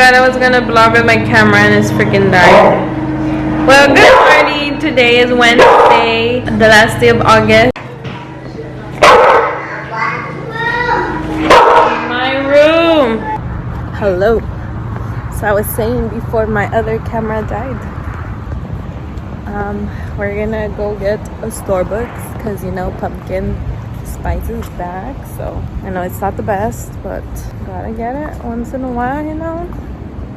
forgot I was gonna vlog with my camera and it's freaking died. Well, good morning. Today is Wednesday, the last day of August. My room. Hello. So I was saying before my other camera died. We're gonna go get a Starbucks because you know pumpkin spice is back. So I know it's not the best, but gotta get it once in a while, you know.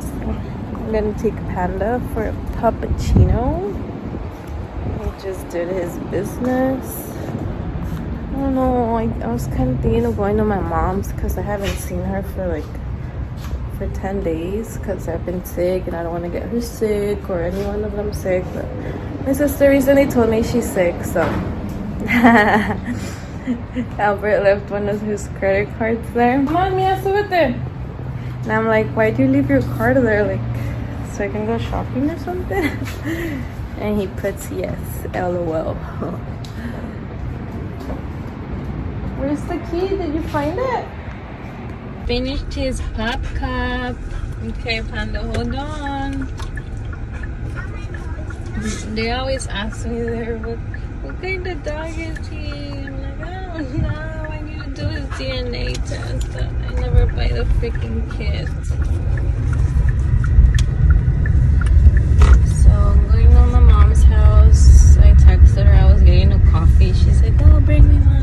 So I'm gonna take Panda for a cappuccino. He just did his business. I don't know. I was kind of thinking of going to my mom's because I haven't seen her for 10 days because I've been sick and I don't want to get her sick or any one of them sick. But my sister recently told me she's sick, so Albert left one of his credit cards there. Come on, Mia, súbete. And I'm like, why do you leave your card there? Like, so I can go shopping or something? And he puts yes, LOL. Where's the key? Did you find it? Finished his pop cup. Okay, Panda, hold on. They always ask me there, what kind of dog is he? I'm like, I don't know. I need to do his DNA test, but I never buy the freaking kit. So I'm going to my mom's house. I texted her I was getting a coffee. She said, oh, bring me one.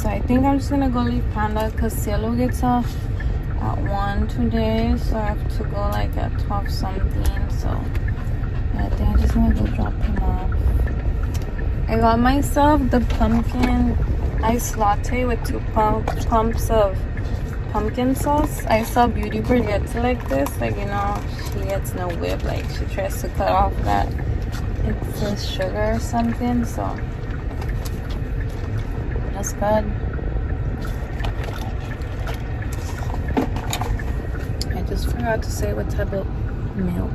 I think I'm just gonna go leave Panda because Cielo gets off at 1 today, so I have to go like at 12 something. So yeah, I think I'm just gonna go drop him off. I got myself the pumpkin iced latte with 2 pumps of pumpkin sauce. I saw Beauty Bird gets it like this, like, you know, she gets no whip, like she tries to cut off that it says sugar or something. So that's good. I just forgot to say what type of milk.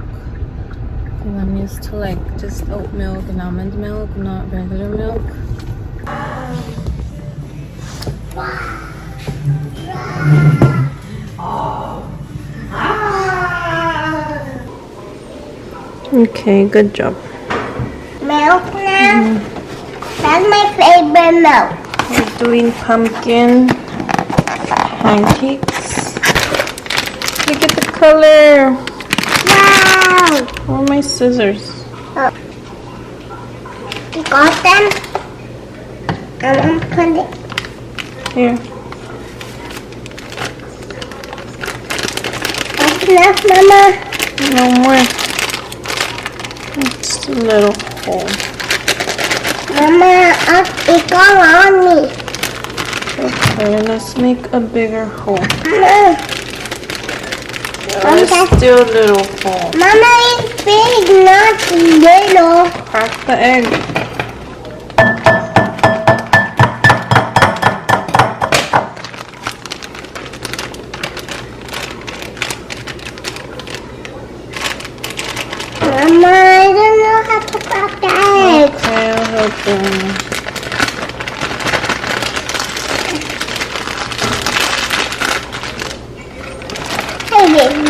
And I'm used to like just oat milk and almond milk, not regular milk. Okay, good job. Milk now? That's my favorite milk. We're doing pumpkin pancakes. Look at the color. Wow! Where are my scissors? Oh. You got them? I'm gonna put it. Here. That's enough, Mama. No more. It's a little hole. Mama, it's all on me. Okay, let's make a bigger hole. Mama. It's still a little hole. Mama, it's big, not little. Crack the egg. Mama, I don't know how to crack the egg. Okay, I'll help you.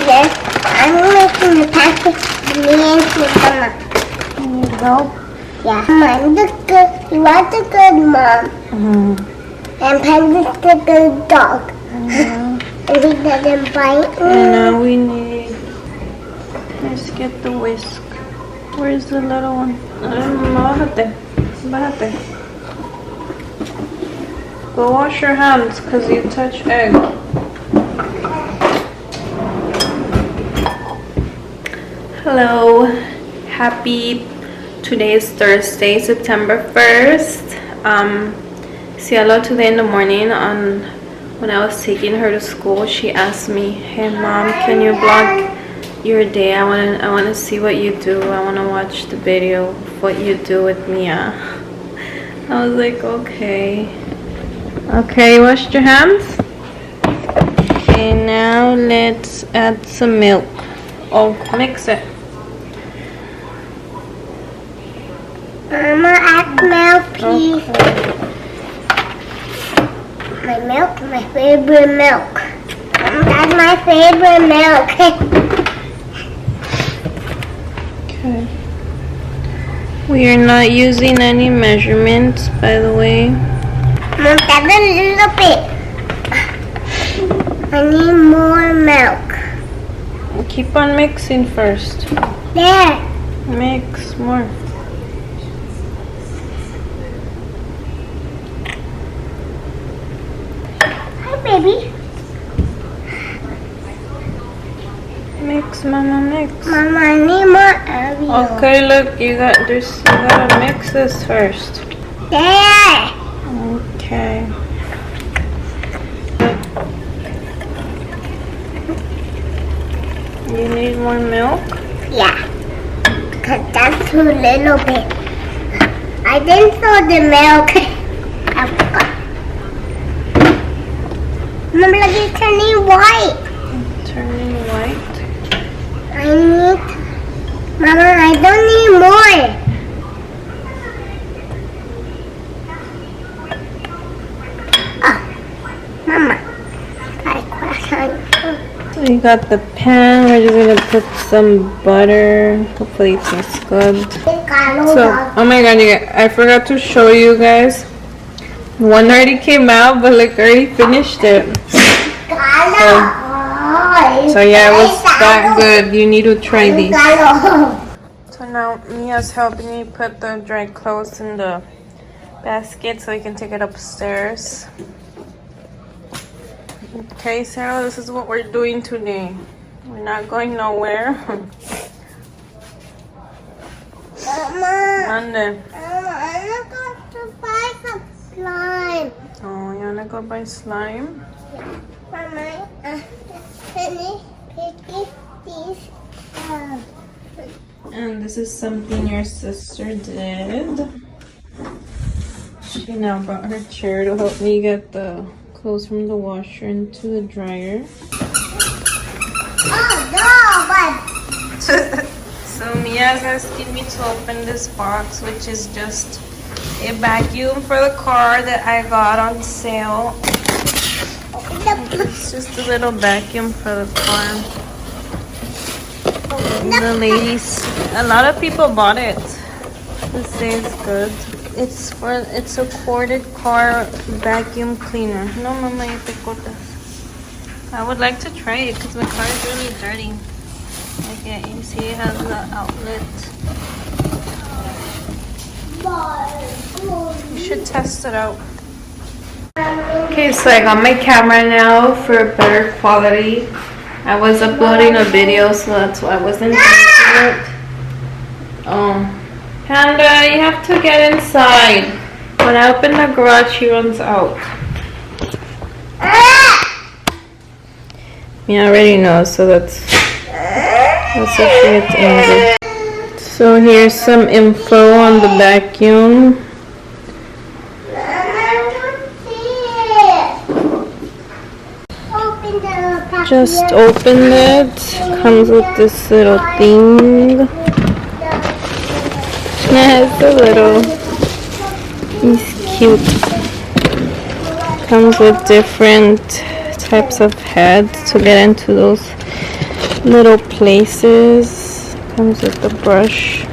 Yes, I'm making the pancakes with Mama. You need help? Yeah. Mom, the good. You are the good mom. And Panda's the good dog. And he doesn't bite me. And now we need... Let's get the whisk. Where's the little one? Bájate. Bájate. Go wash your hands because you touch egg. Hello, happy, today is Thursday, September 1st. Cielo today in the morning when I was taking her to school, she asked me, hey mom, can you vlog your day? I wanna see what you do. I wanna watch the video of what you do with Mia. I was like, okay. Okay, washed your hands? Okay, now let's add some milk. Oh, mix it. Mama, add milk, please. Okay. My milk, my favorite milk. That's my favorite milk. Okay. We are not using any measurements, by the way. Mom, that's a little bit. I need more milk. Keep on mixing first. There. Mix more. Hi, baby. Mix, Mama, mix. Mama, I need more Oreo. Okay, look, you gotta mix this first. There. Okay. You need more milk? Yeah. Because that's too little bit. I didn't throw the milk. I forgot. Mom, look, it's turning white. Turning white. I need... Mama, I don't need more. Oh. Mama. So you got the pan. We're just gonna put some butter. Hopefully it tastes good. So, oh my god, you guys, I forgot to show you guys. One already came out, but like I already finished it. So yeah, it was that good. You need to try these. So now Mia's helping me put the dry clothes in the basket so we can take it upstairs. Okay, Sarah, this is what we're doing today. We're not going nowhere. Mama, Monday. I'm going to buy some slime. Oh, you wanna go buy slime? Mama, finish picking these. And this is something your sister did. She now brought her chair to help me get the clothes from the washer into the dryer. Oh no, but So Mia's asking me to open this box, which is just a vacuum for the car that I got on sale. It's just a little vacuum for the car. The ladies, a lot of people bought it. They say it's good. It's a corded car vacuum cleaner. No, Mama, you te cortas. I would like to try it because my car is really dirty. Like you see, it has the outlet. You should test it out. Okay, so I got my camera now for better quality. I was uploading a video, so that's why I wasn't using it. Panda, you have to get inside. When I open the garage, she runs out. Yeah, I already know, so that's if she gets angry. So here's some info on the vacuum. Just opened it. Comes with this little thing. It's a little. He's cute. Comes with different types of heads to get into those little places. Comes with the brush.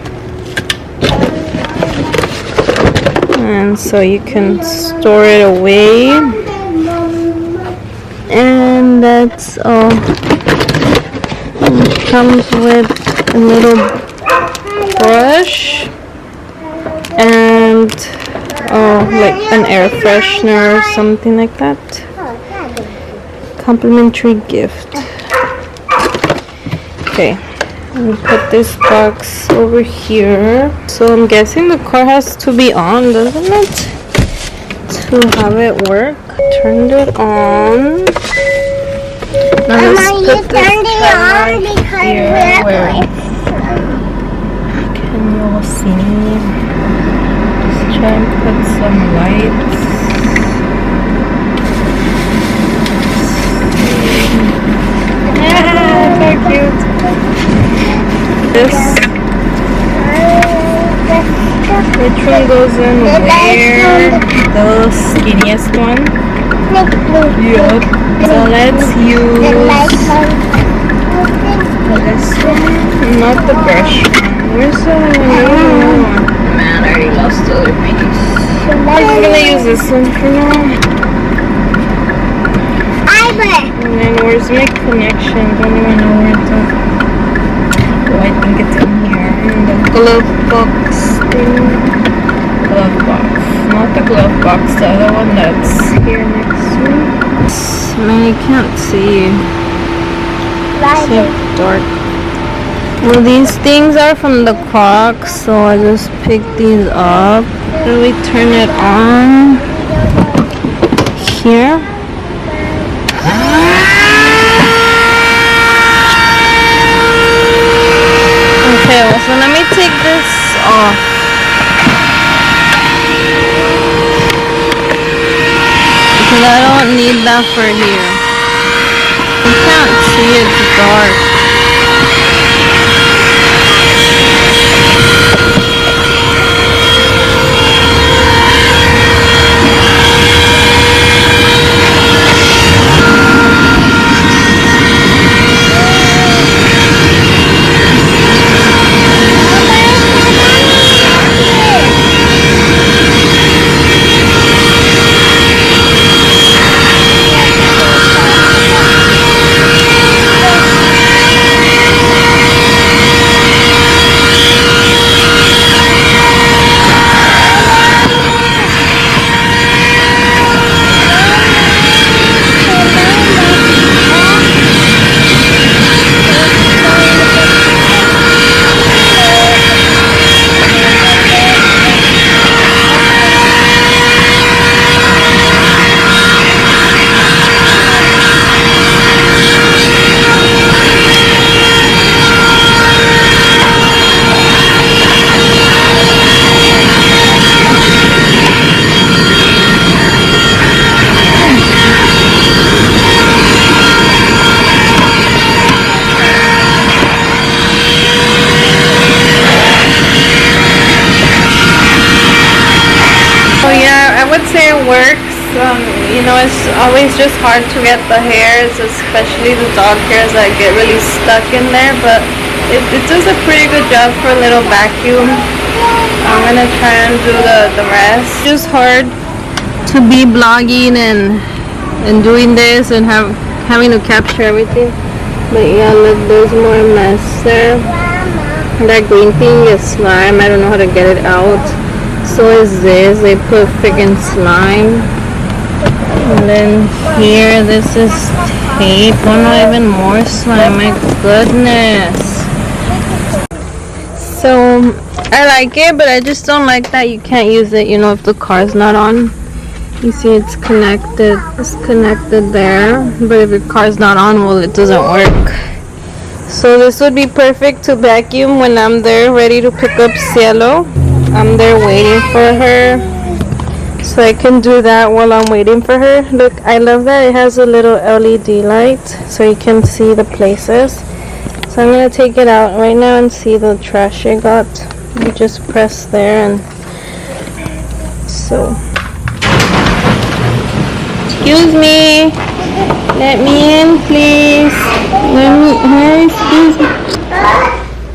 And so you can store it away. And that's all. It comes with a little brush and like an air freshener or something like that. Complimentary gift. Okay, let me put this box over here. So I'm guessing the car has to be on, doesn't it? To have it work. Turned it on. Now let's put this camera here where can you all see me? Let's try and put some lights. Ah, so cute. This Which one goes in where? The skinniest one? Yep. So let's use this one. Not the brush one. Where's the one? Man, I already lost the other piece. I'm gonna use this one for now. And then where's my connection? Don't even know where it's at. Oh, I think it's in here. In the glove box thing. Glove box. Not the glove box, the other one that's here next to me. Man, you can't see. It's like dark. Well, these things are from the Crocs, so I just picked these up. Then we turn it on here. Okay, well, so let me take this off. Because I don't need that for here. You can't see, it's dark. Say it works. You know, it's always just hard to get the hairs, especially the dog hairs that get really stuck in there, but it does a pretty good job for a little vacuum. I'm gonna try and do the rest. It's just hard to be vlogging and doing this and having to capture everything. But yeah, look, there's more mess there. That green thing is slime. I don't know how to get it out. So is this. They put freaking slime. And then here, this is tape. Oh no, even more slime. My goodness. So I like it, but I just don't like that you can't use it, you know, if the car's not on. You see it's connected. It's connected there. But if your car's not on, well, it doesn't work. So this would be perfect to vacuum when I'm there ready to pick up Cielo. I'm there waiting for her, so I can do that while I'm waiting for her. Look, I love that it has a little LED light so you can see the places. So I'm going to take it out right now and see the trash it got. You just press there and so. Excuse me. Let me in, please. Excuse me.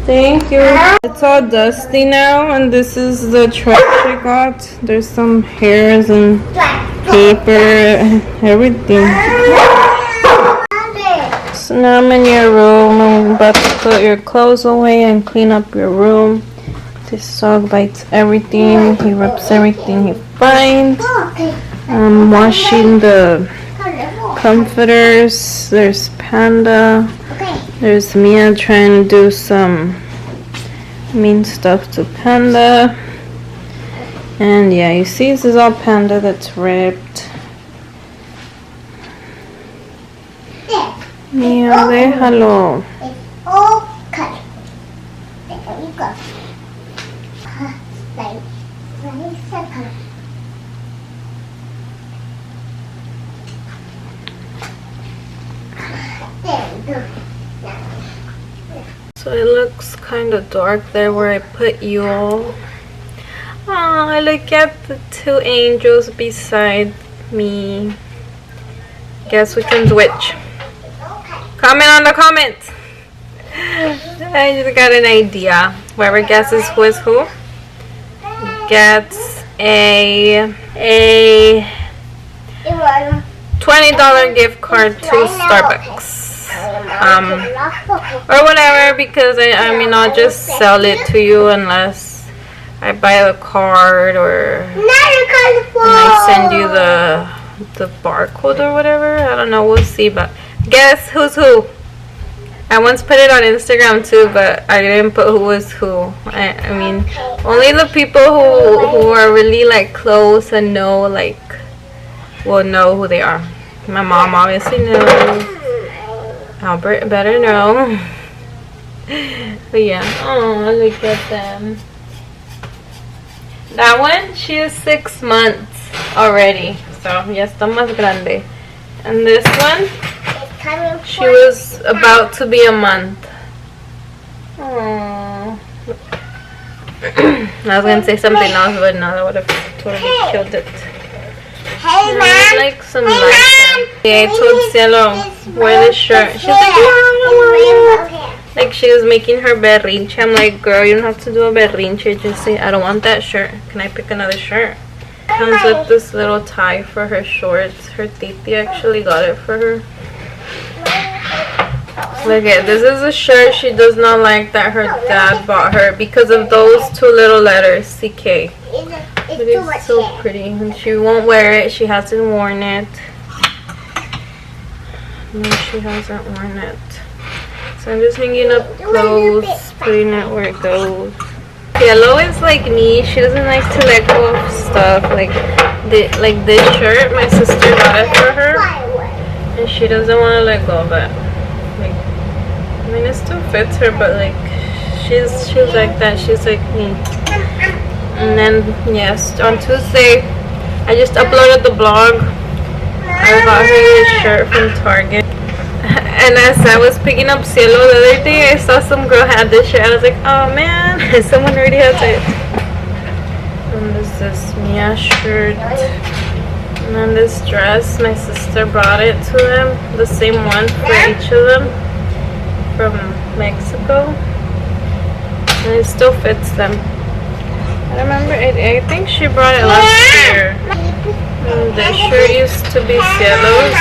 Thank you. It's all dusty now, and this is the trash I got. There's some hairs and paper, everything. So now I'm in your room. I'm about to put your clothes away and clean up your room. This dog bites everything. He rips everything he finds. I'm washing the comforters. There's Panda. There's Mia trying to do some mean stuff to Panda. And yeah, you see this is all Panda that's ripped. Mia, déjalo. There you go. So it looks kind of dark there where I put you all. Oh, look at the two angels beside me. Guess which one's which? Comment on the comments. I just got an idea. Whoever guesses who is who gets a $20 gift card to Starbucks. Or whatever, because I mean, I'll just sell it to you unless I buy a card or and I send you the barcode or whatever. I don't know, we'll see. But guess who's who? I once put it on Instagram too, but I didn't put who was who. I mean, only the people who are really like close and know, like, will know who they are. My mom obviously knows. Albert better know. But yeah, oh, look at them. That one, she is 6 months already, so ya está más grande. And this one, she was about to be a month. Aww. I was gonna say something else, but no, that would have totally killed it. Hey, Mom. Like some lights. Yeah, I told Cielo, wear this shirt. She's like she was making her berrinche. I'm like, girl, you don't have to do a berrinche. Just say, I don't want that shirt. Can I pick another shirt? Comes with this little tie for her shorts. Her titi actually got it for her. Look at this is a shirt she does not like that her dad bought her because of those two little letters, CK. It is so pretty, and she won't wear it. She hasn't worn it. No, she hasn't worn it. So I'm just hanging up clothes, putting it where it goes. Yellow is like me. She doesn't like to let go of stuff. Like this shirt, my sister got it for her, and she doesn't want to let go of it. Like, I mean, it still fits her, but like she's like that. She's like me. And then, yes, on Tuesday, I just uploaded the blog. I got her this shirt from Target. And as I was picking up Cielo the other day, I saw some girl had this shirt. I was like, oh man, someone already has it. And this is Mia shirt. And then this dress, my sister brought it to them. The same one for each of them from Mexico. And it still fits them. I remember it. I think she brought it last year. And this shirt used to be Cielo's,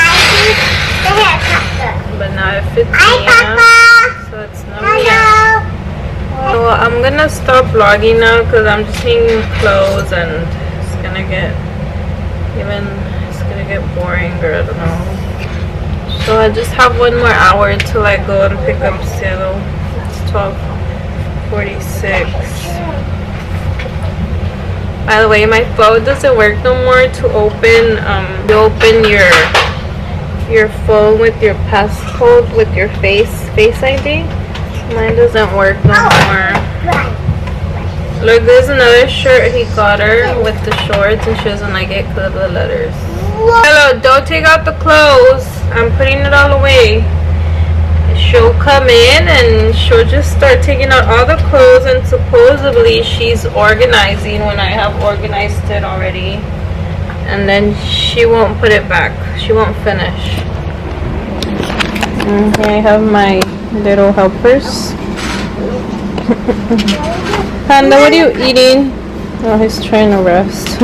but now it fits Mia, so it's not Mia. So I'm gonna stop vlogging now because I'm just hanging clothes and it's gonna get boring, or I don't know. So I just have 1 more hour till I go and pick up Cielo. It's 12:46. By the way, my phone doesn't work no more to open your phone with your passcode with your face ID. Mine doesn't work no more. Look, there's another shirt he got her with the shorts, and she doesn't like it because of the letters. Hello, don't take out the clothes. I'm putting it all away. She'll come in and she'll just start taking out all the clothes, and supposedly she's organizing when I have organized it already, and then she won't put it back. She won't finish. And here I have my little helpers. Panda, what are you eating? Oh, he's trying to rest.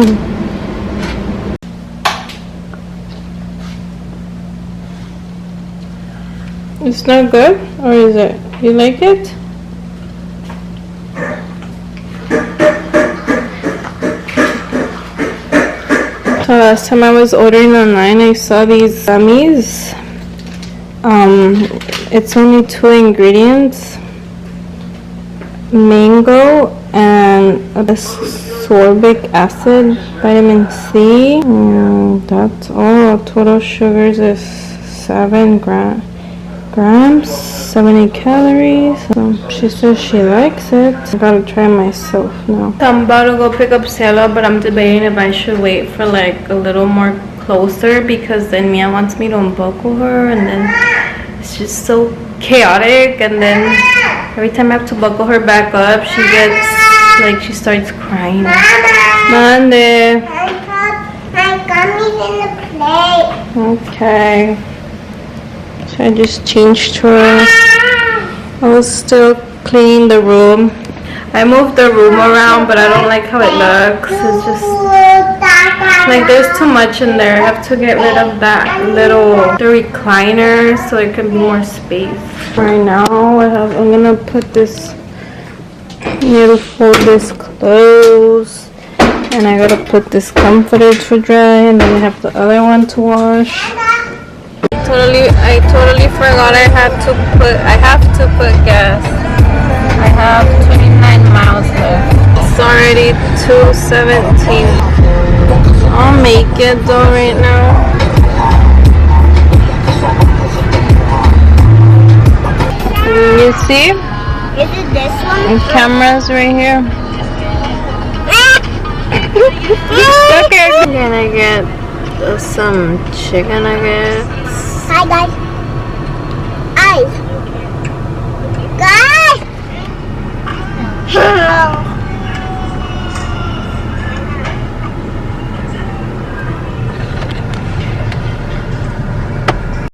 It's not good, or is it? You like it? So last time I was ordering online, I saw these gummies. It's only 2 ingredients: mango and ascorbic acid, vitamin C. That's all. Total sugars is 7 grams, 70 calories. So she says she likes it. I gotta try myself now. I'm about to go pick up Cielo, but I'm debating if I should wait for like a little more closer, because then Mia wants me to unbuckle her, and then it's just so chaotic, and then every time I have to buckle her back up, she gets like she starts crying. Mama. Monday. My gummies in the plate. Okay. So I just changed her. I was still cleaning the room. I moved the room around, but I don't like how it looks. It's just like there's too much in there. I have to get rid of that the recliner so it can be more space. Right now I'm gonna put this, need to fold this clothes, and I gotta put this comforter to dry, and then I have the other one to wash. I totally forgot I have to put gas. I have 29 miles left. It's already 2:17. I'll make it though right now. You see? Is it this one? The camera's right here. Okay, I'm gonna get some chicken nuggets. Hi guys. Eyes.